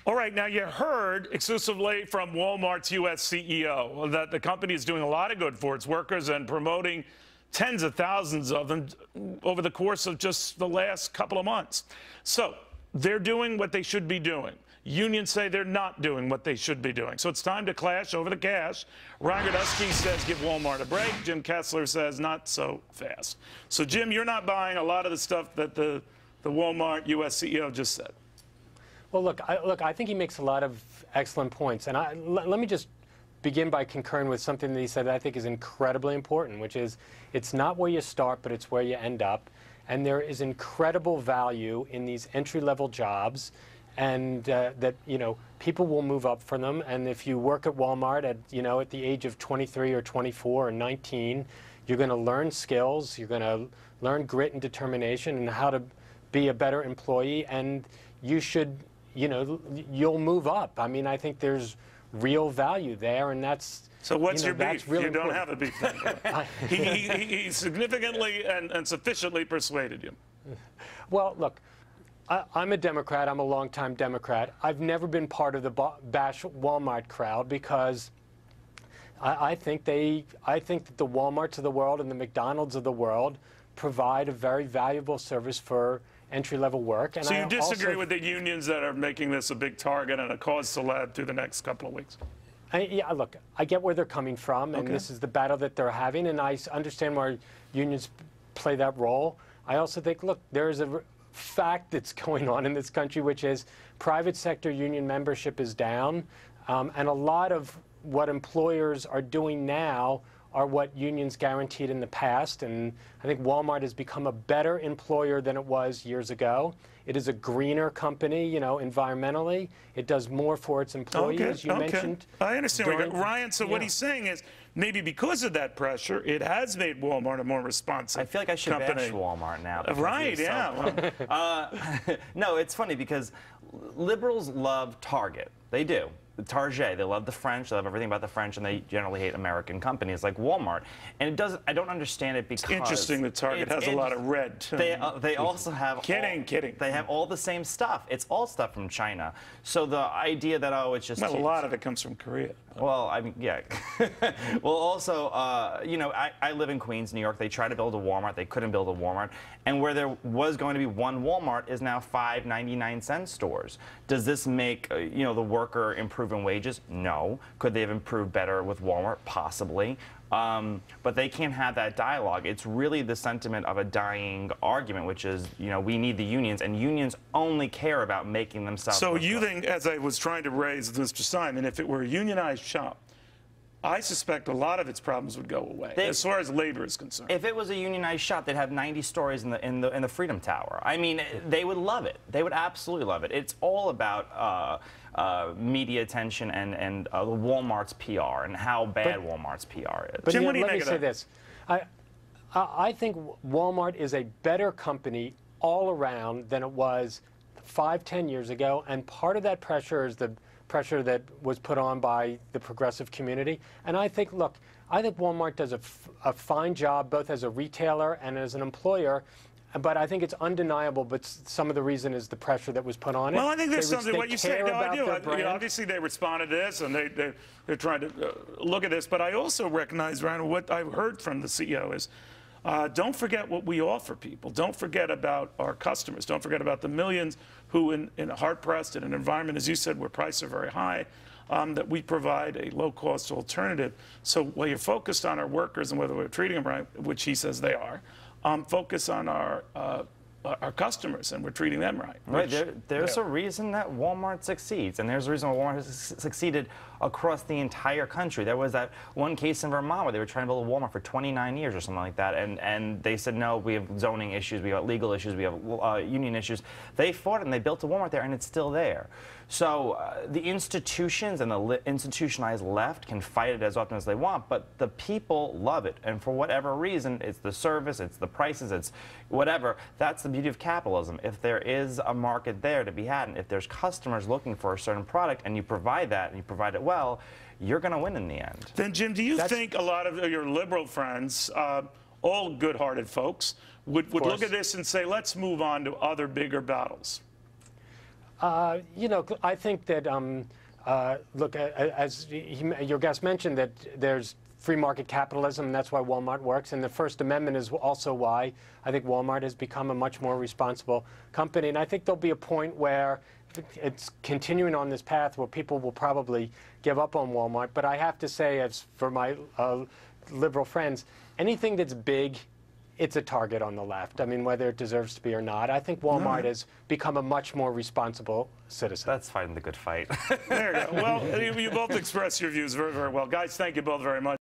All right, now you heard exclusively from Walmart's U.S. CEO that the company is doing a lot of good for its workers and promoting tens of thousands of them over the course of just the last couple of months. So they're doing what they should be doing. Unions say they're not doing what they should be doing. So it's time to clash over the cash. Girdusky says give Walmart a break. Jim Kessler says not so fast. So, Jim, you're not buying a lot of the stuff that the Walmart U.S. CEO just said. Well, look, I think he makes a lot of excellent points. And let me just begin by concurring with something that he said that I think is incredibly important, which is it's not where you start, but it's where you end up. And there is incredible value in these entry-level jobs, and that, you know, people will move up for them. And if you work at Walmart at, you know, at the age of 23 or 24 or 19, you're going to learn skills, you're going to learn grit and determination and how to be a better employee, and you should, you know, you'll move up. I mean, I think there's real value there, and that's... So what's your beef? Really you don't important. have a beef then. he significantly and sufficiently persuaded you. Well, look, I'm a Democrat. I'm a longtime Democrat. I've never been part of the bash Walmart crowd because I think that the Walmarts of the world and the McDonald's of the world provide a very valuable service for entry-level work. And so you disagree with the unions that are making this a big target and a cause célèbre through the next couple of weeks? Yeah, look, I get where they're coming from, and this is the battle that they're having, and I understand why unions play that role. I also think, look, there is a fact that's going on in this country, which is private sector union membership is down, and a lot of what employers are doing now are what unions guaranteed in the past, and I think Walmart has become a better employer than it was years ago. It is a greener company, you know, environmentally. It does more for its employees. You mentioned. I understand. Ryan, so what he's saying is maybe because of that pressure, it has made Walmart a more responsive I feel like I should company. bash Walmart now. Right, yeah. No, it's funny because liberals love Target. They do. Target, they love the French, they love everything about the French, and they generally hate American companies like Walmart. And it doesn't. I don't understand it because it's interesting that Target has a lot of red too. They also have kidding. They have all the same stuff. It's all stuff from China. So the idea that it's just a lot of it comes from Korea. Well, I mean, yeah. Well, also, you know, I live in Queens, New York. They tried to build a Walmart. They couldn't build a Walmart. And where there was going to be one Walmart is now 5 99-cent stores. Does this make, you know, the worker improve in wages? No. Could they have improved better with Walmart? Possibly. But they can't have that dialogue. It's really the sentiment of a dying argument, which is, you know, we need the unions, and unions only care about making themselves. So you think, as I was trying to raise Mr. Simon, if it were a unionized shop, I suspect a lot of its problems would go away as far as labor is concerned. If it was a unionized shop, they'd have 90 stories in the Freedom Tower. I mean, they would love it. They would absolutely love it. It's all about media attention and the Walmart's PR and how bad Walmart's PR is. But Jim, yeah, what do you let me think say of that? this. I think Walmart is a better company all around than it was 5, 10 years ago, and part of that pressure is the pressure that was put on by the progressive community. And I think, look, I think Walmart does a fine job both as a retailer and as an employer. But I think it's undeniable, but some of the reason is the pressure that was put on it. Well, I think there's something, what you say, no, I do. You know, obviously, they responded to this, and they're trying to look at this. But I also recognize, Ryan, what I've heard from the CEO is, don't forget what we offer people. Don't forget about our customers. Don't forget about the millions who, in hard-pressed in an environment, as you said, where prices are very high, that we provide a low-cost alternative. So while you're focused on our workers and whether we're treating them right, which he says they are, focus on our customers, and we're treating them right. Right. There's a reason that Walmart succeeds, and there's a reason why Walmart has succeeded across the entire country. There was that one case in Vermont where they were trying to build a Walmart for 29 years or something like that, and they said, no, we have zoning issues, we have legal issues, we have union issues. They fought it, and they built a Walmart there, and it's still there. So the institutions and the institutionalized left can fight it as often as they want, but the people love it, and for whatever reason, it's the service, it's the prices, it's whatever. That's the beauty of capitalism. If there is a market there to be had, and if there's customers looking for a certain product, and you provide that, and you provide it well, you're going to win in the end. Then, Jim, do you think a lot of your liberal friends, all good-hearted folks, would look at this and say, let's move on to other bigger battles? You know, I think that, look, as your guest mentioned, that there's free market capitalism, and that's why Walmart works. And the First Amendment is also why I think Walmart has become a much more responsible company. And I think there'll be a point where it's continuing on this path where people will probably give up on Walmart. But I have to say, as for my liberal friends, anything that's big, it's a target on the left. I mean, whether it deserves to be or not. I think Walmart has become a much more responsible citizen. That's fighting the good fight. There you go. Well, you both expressed your views very, very well. Guys, thank you both very much.